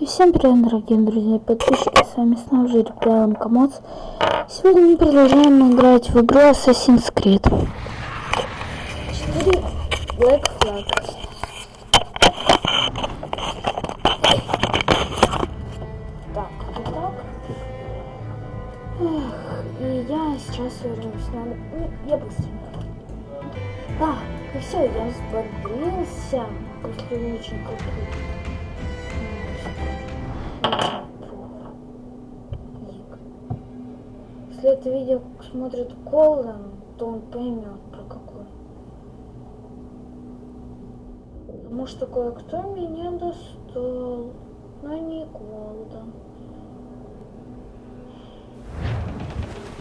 И всем привет, дорогие друзья и подписчики, с вами снова же Рептайлом Комодс. Сегодня мы продолжаем играть в игру Assassin's Creed 4 Black Flag. Так, вот так. И я сейчас вернусь. Я быстренько. Да, и все, я взбодрился после очень крутых. Если это видео смотрит Колден, то он поймет, про какой. Потому что кое-кто меня достал, но не Колден.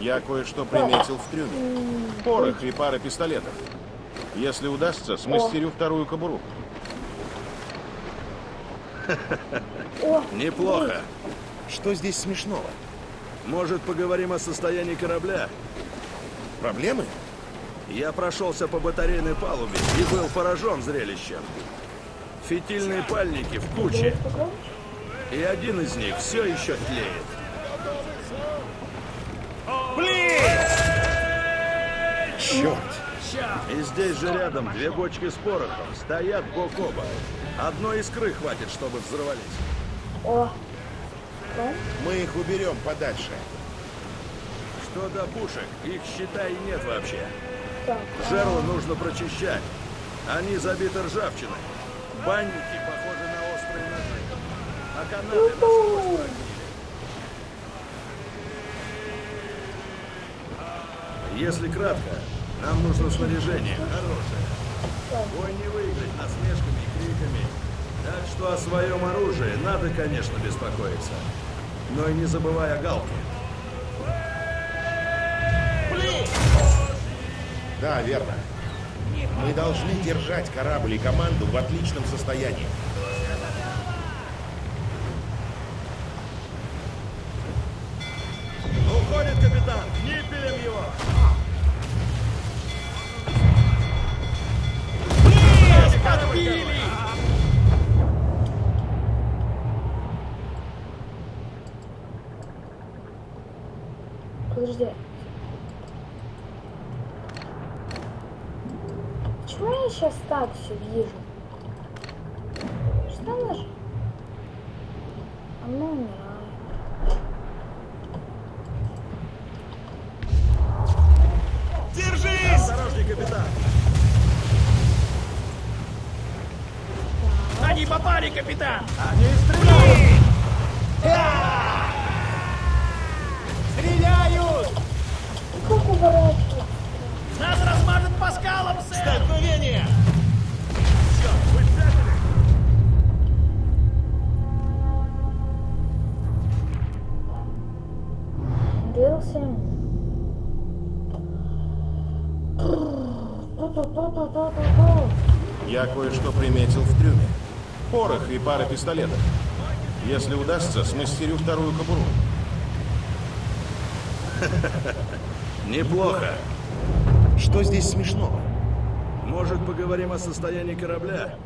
Я кое-что приметил в трюме. Порох и пара пистолетов. Если удастся, смастерю вторую кобуру. Неплохо. Что здесь смешного? Может, поговорим о состоянии корабля? Проблемы? Я прошелся по батарейной палубе и был поражен зрелищем. Фитильные пальники в куче. И один из них все еще тлеет. Блин! Черт! И здесь же рядом две бочки с порохом стоят бок о бок. Одной искры хватит, чтобы взорвались. О! Мы их уберем подальше. Что до пушек, их, считай, нет вообще. Так, Жерла нужно прочищать. Они забиты ржавчиной. Банники похожи на острые ножи. А канаты насквозь прогнили. Если кратко, нам нужно снаряжение хорошее. Бой не выиграть насмешками и криками. Так что о своем оружии надо, конечно, беспокоиться. Но и не забывай о галке. Да, верно. Мы должны держать корабль и команду в отличном состоянии. Уходит капитан! Ниппелем его! Отбили! подожди. Почему я сейчас так все вижу? Что она же? Она умирает. Держись! Осторожней, капитан! Они попали, капитан! Они стреляют! Стреляют! Как уворачиваться? Нас размажет по скалам, сэр! Столкновение! Черт, вы цепили! Рился. Я кое-что приметил в трюме. Порох и пара пистолетов. Если удастся, смастерю вторую кобуру. Неплохо. Что здесь смешного? Может, поговорим о состоянии корабля?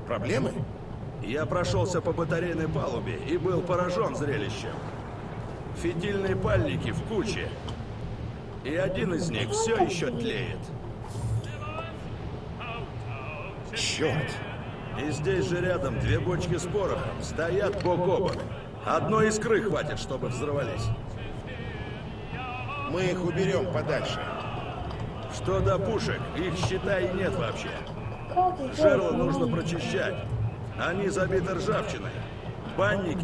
Проблемы? Я прошелся по батарейной палубе и был поражен зрелищем. Фитильные пальники в куче. И один из них все еще тлеет. Черт! И здесь же рядом две бочки с порохом стоят бок о бок. Одной искры хватит, чтобы взорвались. Мы их уберем подальше. Что до пушек, их, считай, нет вообще. Как сделать? Жерла нужно прочищать. Они забиты ржавчиной. Банники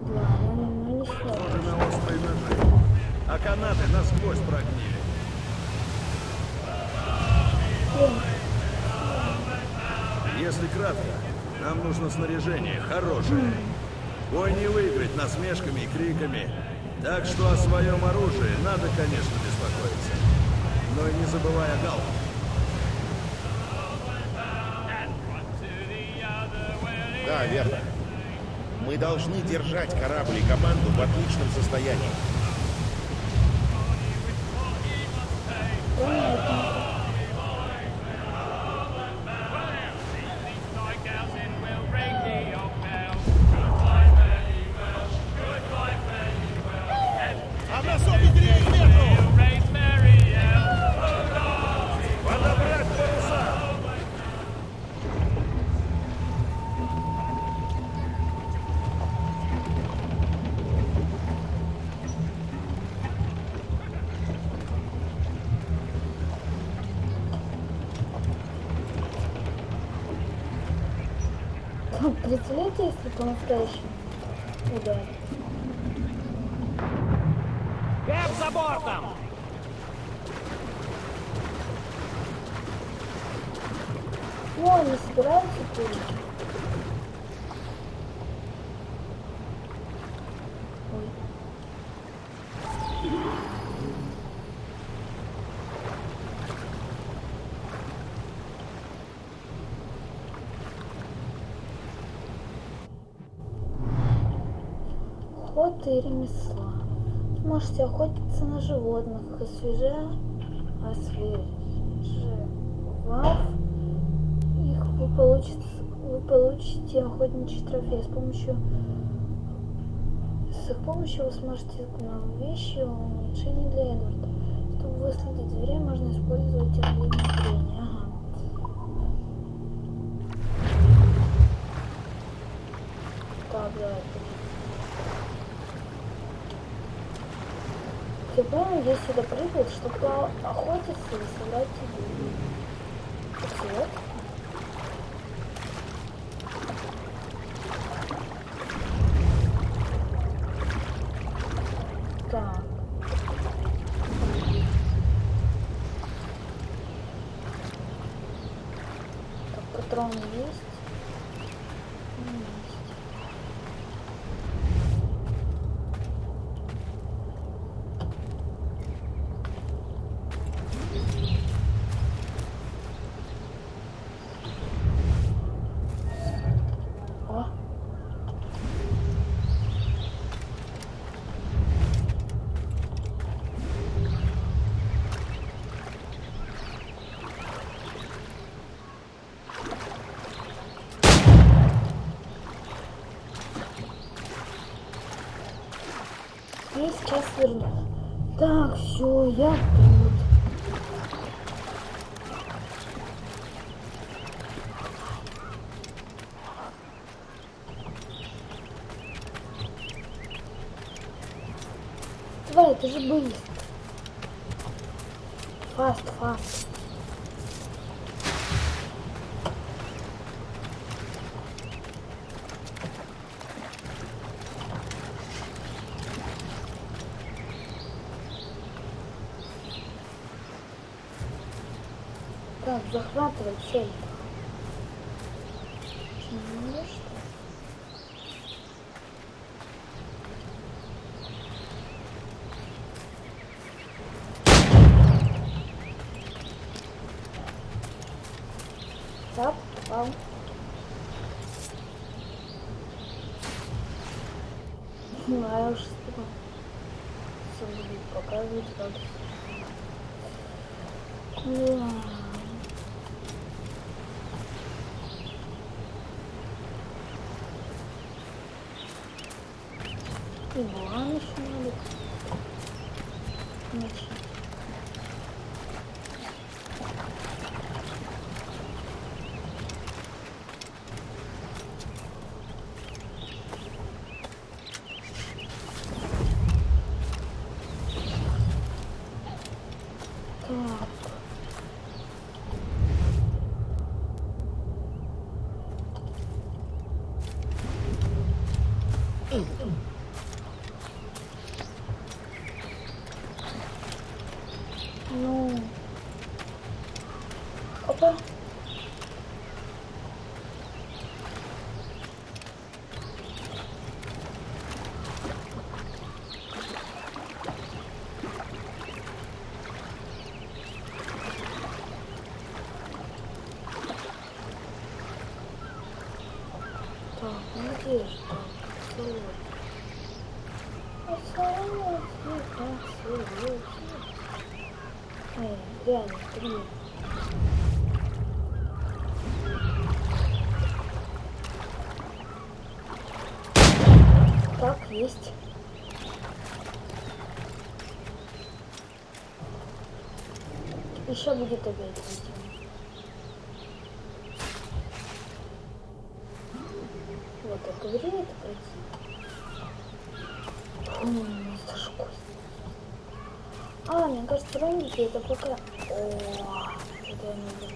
Ладно, ну не сложно. похожи на острые ножи. А канаты насквозь прогнили. Если кратко, нам нужно снаряжение хорошее. Бой не выиграть насмешками и криками. Так что о своем оружии надо, конечно, беспокоиться. Но и не забывай о галке. Да, верно. Мы должны держать корабль и команду в отличном состоянии. Представляете, если по-настоящему ударит? Кэп за бортом! Ну, они собираются курить. Ой. Охота и ремесла. Можете охотиться на животных, освежав их, вы получите охотничий трофей. С их помощью вы сможете новые вещи, улучшения для Эдварда. Чтобы выследить зверей, можно использовать орлиное зрение. Ага. Так, давай. Я помню, здесь сюда прыгают, чтобы охотиться и собрать еду. Вот. Так. Так, патроны есть? Есть. О. Я сейчас вернусь. Так, все, я тут. Давай, это же быстро. Фаст. Так, захватывай цель. Почему что? Так, попал. Ну, а я уж все будет показывать, как. Да. И булан еще надо начать. Так. Ну. Опа. Так, ну где же там? Эй, реально, блин. Так, есть. Еще будет опять видео. Вот это время это пройти. Это ж кость. А, мне кажется, ромбики это пока... О, это я не знаю.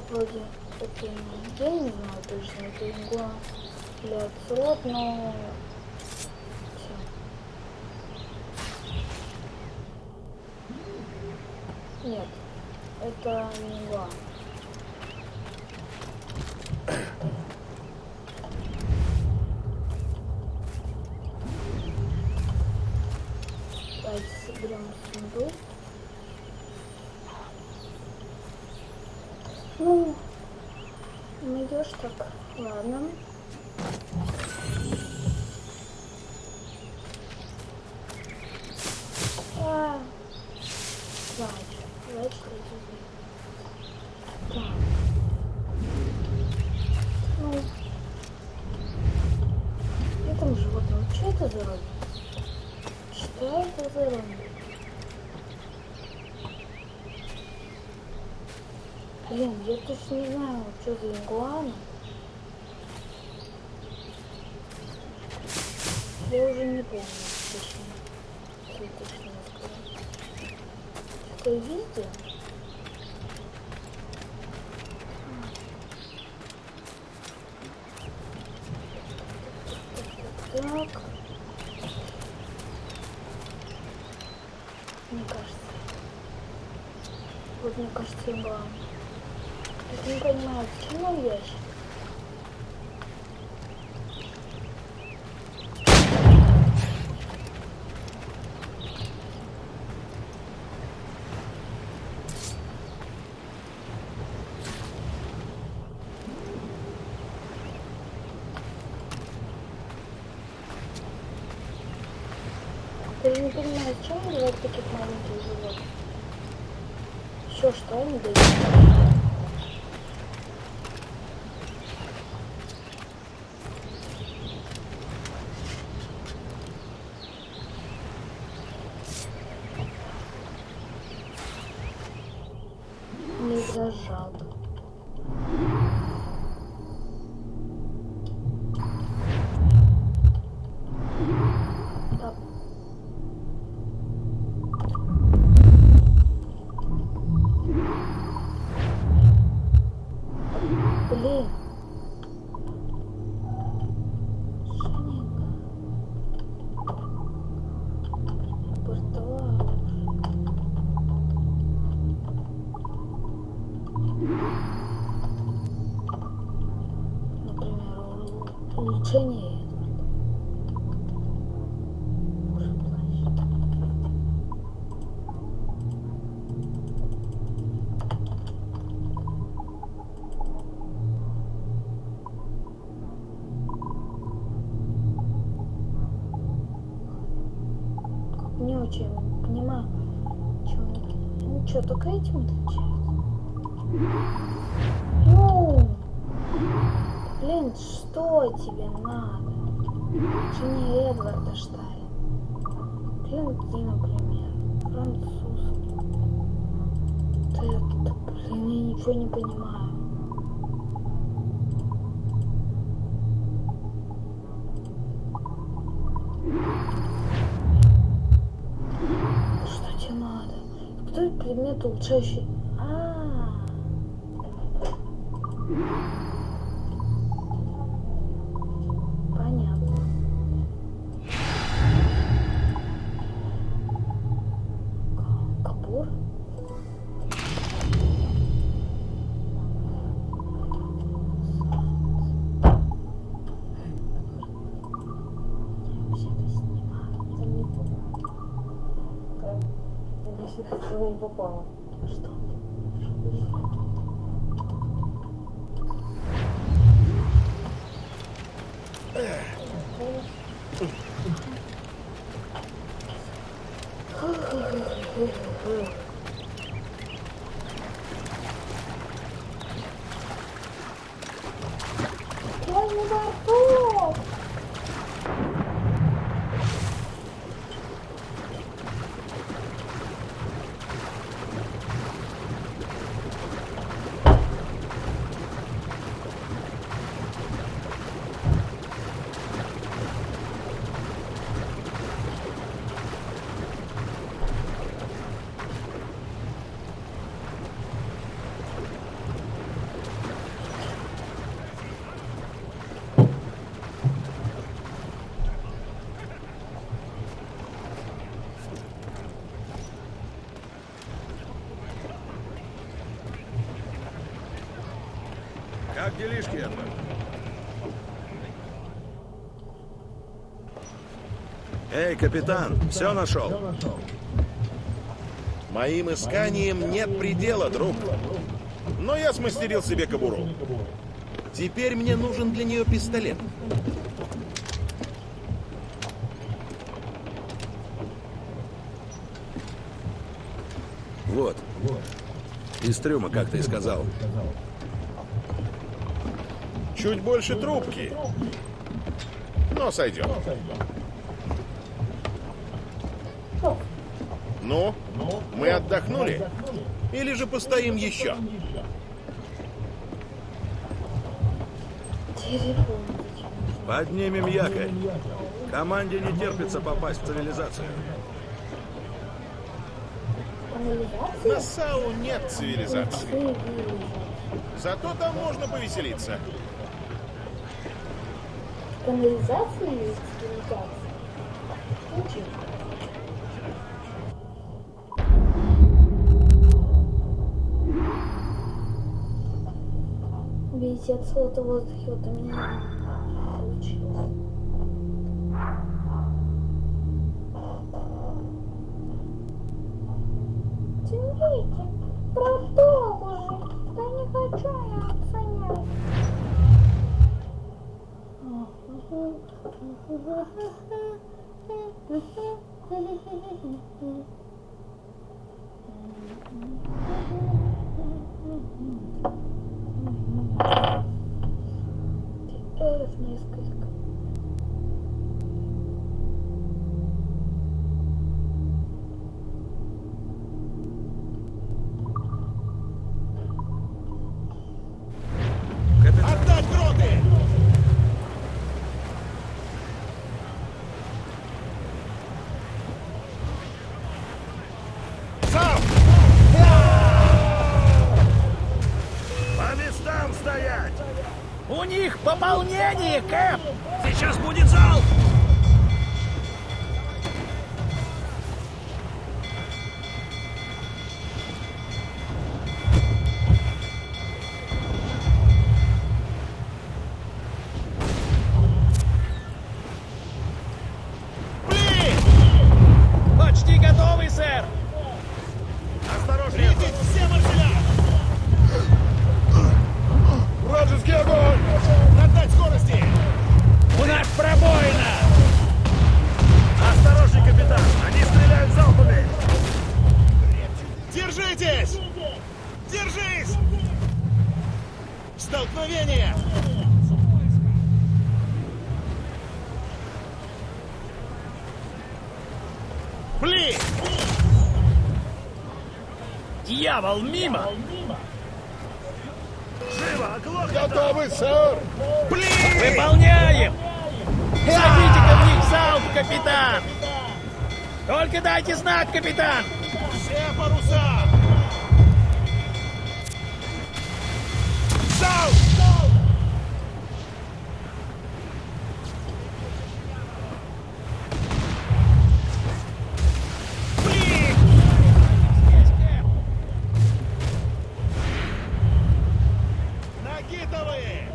Вроде это, я не знаю точно, это игла или оцелот, но всё. Нет, это не игла. Давайте соберем сундук. Ну, идешь так, ладно. Значит, что здесь? Так. Ну, этому животному, что это за роль? Что это за роль? Блин, я точно не знаю, что за игуана. Я уже не помню, точно. Что точно сказать. Что-то видел? Так. Мне кажется. Вот мне кажется, игуана. Я не понимаю, почему он ящик? Я не понимаю, зачем убивать таких маленьких животных? Еще что они дают? Не зажал. Так. Блин. Шаненька. Портовала. Например, улучшение Эдварда. Может, плащ. Не очень понимаю, чем ничего, только этим отличается. Ну, блин, что тебе надо? Жене Эдварда Штайна. Клинки, например, французский. Это, блин, я ничего не понимаю. Что тебе надо? Кто этот предмет улучшающий? Понятно. Капур? Все это снимают. Там не попало. Не попало. Что? Я не могу! Как делишки, Эдвард? Эй, капитан, все нашел? Моим исканиям нет предела, друг. Но я смастерил себе кобуру. Теперь мне нужен для нее пистолет. Вот. Из трюма, как ты и сказал. Чуть больше трубки. Но сойдет. Ну, мы отдохнули? Или же постоим еще? Телефон. Поднимем якорь. Команде не терпится попасть в цивилизацию. Канализация? На САУ нет цивилизации. Цивилизация. Зато там можно повеселиться. Канализация или цивилизация? Ничего. Видите, от солода в воздухе вот у меня получилось. Тяните, продолжи. Да не хочу я оценять. Несколько. Отдать гроты! Сам! По местам стоять! У них пополнение, Кэп! Сейчас будет зал! Почти готовый, сэр! Осторожнее! Видеть все марселя! Вражеский огонь! Отдать скорости! У нас пробоина! Осторожней, капитан! Они стреляют залпами! Держитесь! Держись! Столкновение! Пли! Дьявол, мимо! Живо! Оглохнет! Готовы, сэр! Пли! Выполняем! Забейте-ка в них залп, капитан! Только дайте знак, капитан! Все паруса! Залп! Пли! Нагитовые!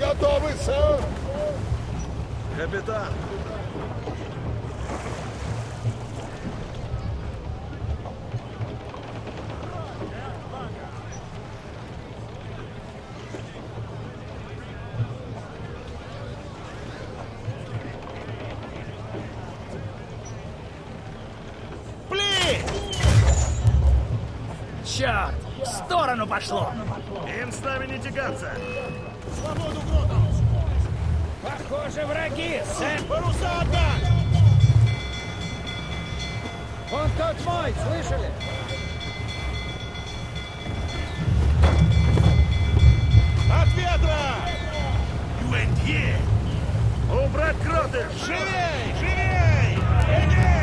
Готовы, сэр! Капитан! Пли! Черт! В сторону пошло! Им с нами не тягаться! Свободу гротам! Похоже, враги, сэр! Паруса отдать! Он тот мой, слышали? От ветра! Убрать кроты! Живей! Живей! Эгей!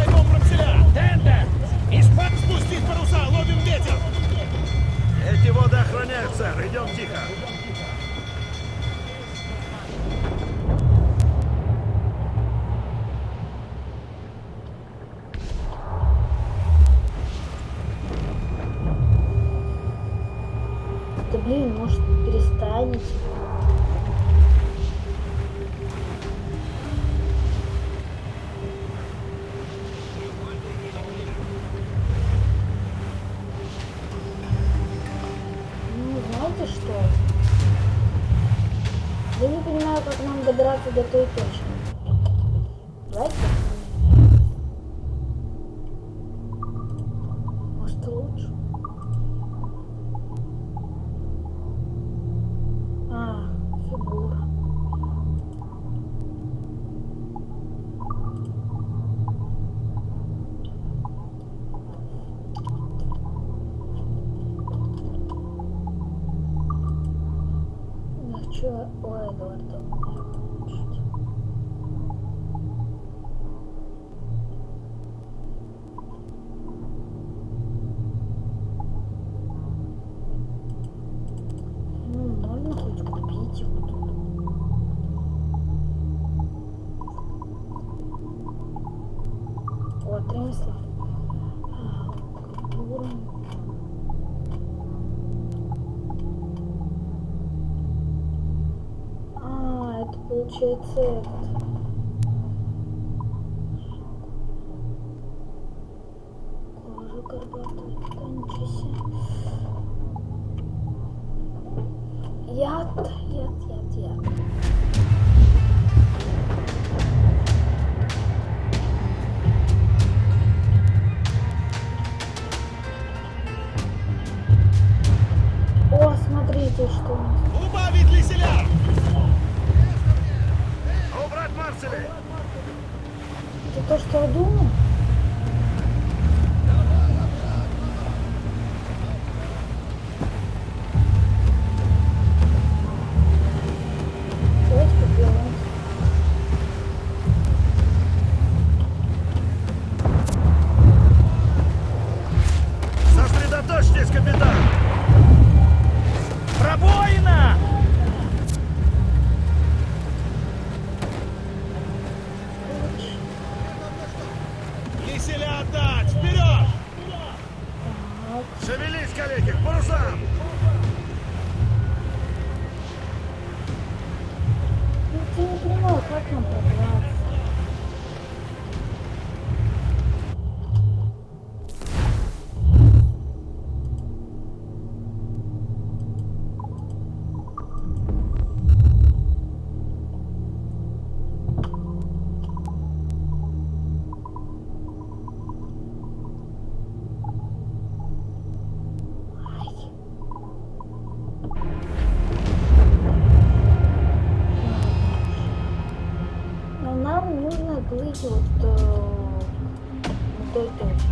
Отправляем промселя! Тендер! Испан спустить паруса, ловим ветер! Эти воды охраняют, сэр. Идем тихо. Да блин, может перестанете? Ну, знаете что? Я не понимаю, как нам добраться до той точки. Давайте. Может, лучше? А, фигура. Я хочу у Эдварда улучшить. Ну, можно хоть купить его тут. Вот, ремесло. Культура. А, это получается этот. Кожа горбатая. Да ничего себе. Яд. О, смотрите, что у нас. Убавить леселя! Убрать Марселей! Это то, что я думал? Давайте попробуем. Сосредоточьтесь, капитан! Пробоина! Леселя отдать! Вперед! Шевелись, коллеги, к парусам! Ну, я не понимаю, как нам пробраться. Но нам нужно плыть вот той точке.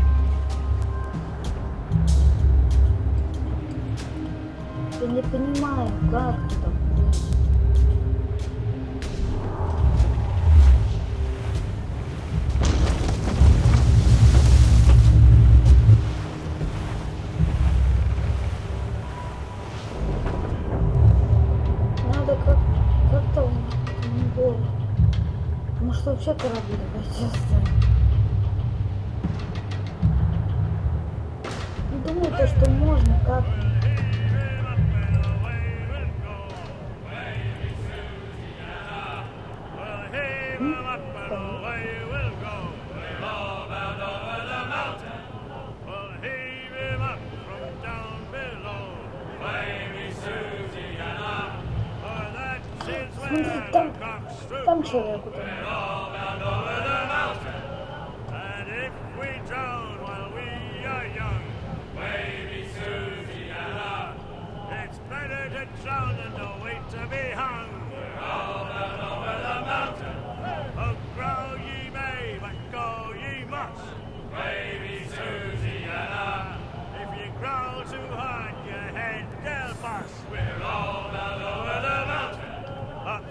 Я не понимаю, как туда плыть. Надо как-то более. Может вообще корабли давайте оставим. Думаю, то, что можно как-то. Смотри, там человек утонул.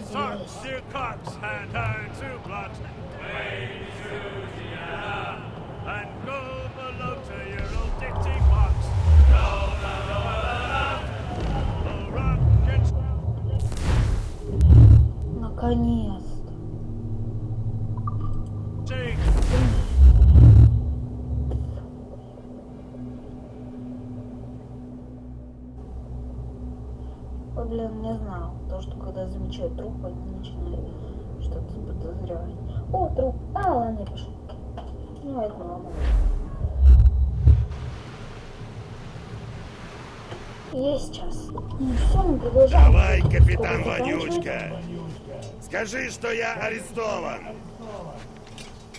Socks, you cocks, and turn to blood. не знал. То, что когда замечают труп, они начинают что-то подозревать. О, труп. А, ладно, я пошел. Ну, это мама. Есть час. Ну все, мы продолжаем. Давай, капитан Сколько Вонючка. Скажи, что я арестован.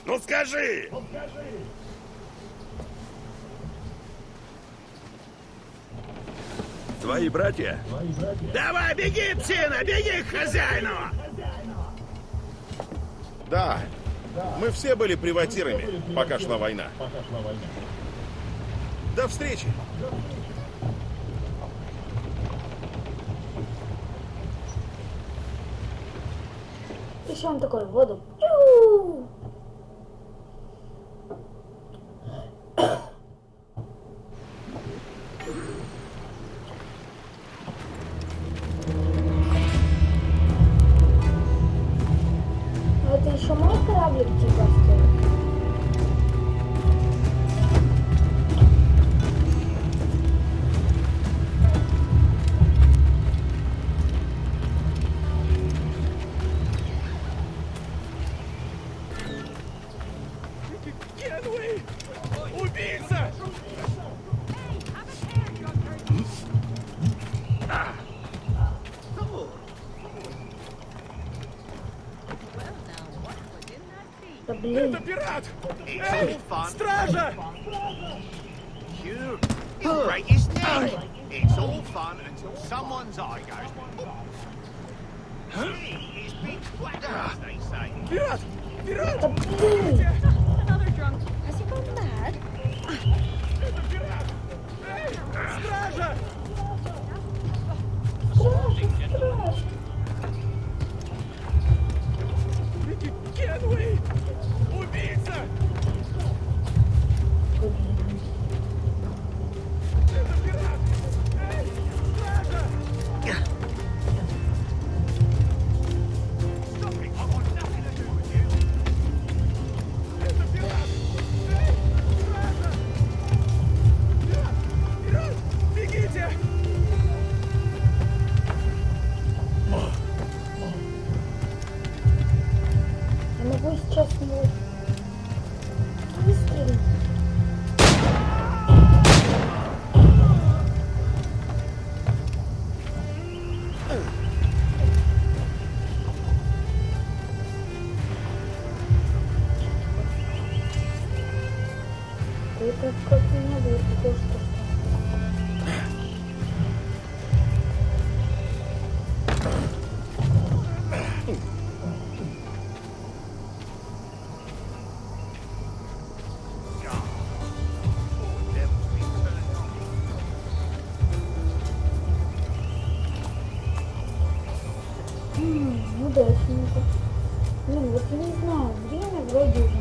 Ну скажи! Твои братья? Давай, беги, псина, беги к хозяину! Да, мы все были приватирами, пока шла война. До встречи! Еще он такой в воду. Ю! А это еще мой кораблик типа стоит? Генуи! Убийца! Да блин. Это пират! Эй, стража! Greatest thing. It's all fun until someone's eye goes. It's big black, as they say. Пират! Пират! Да блин. Another drunk. Has he gone mad? Это пират! Эй, стража! Генуи! Убийца! Это пират! Эй, стража! Stop it. I want nothing to do with you. Это пират! Эй, стража! Пират! Пират! Бегите! Я могу сейчас его выстрелить. Это как меня будет похоже, что удачненько. Блин, вот я не знаю, время вроде уже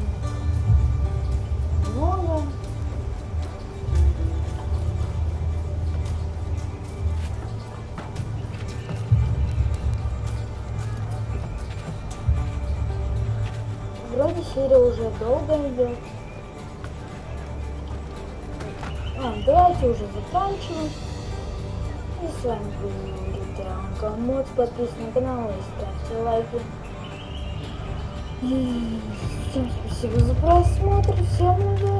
много. Вроде серия уже долго идет. Давайте уже заканчивать. И с вами был Ритеанка Мод. Подписывайтесь на канал и ставьте лайки. И всем спасибо за просмотр. Всем удачи.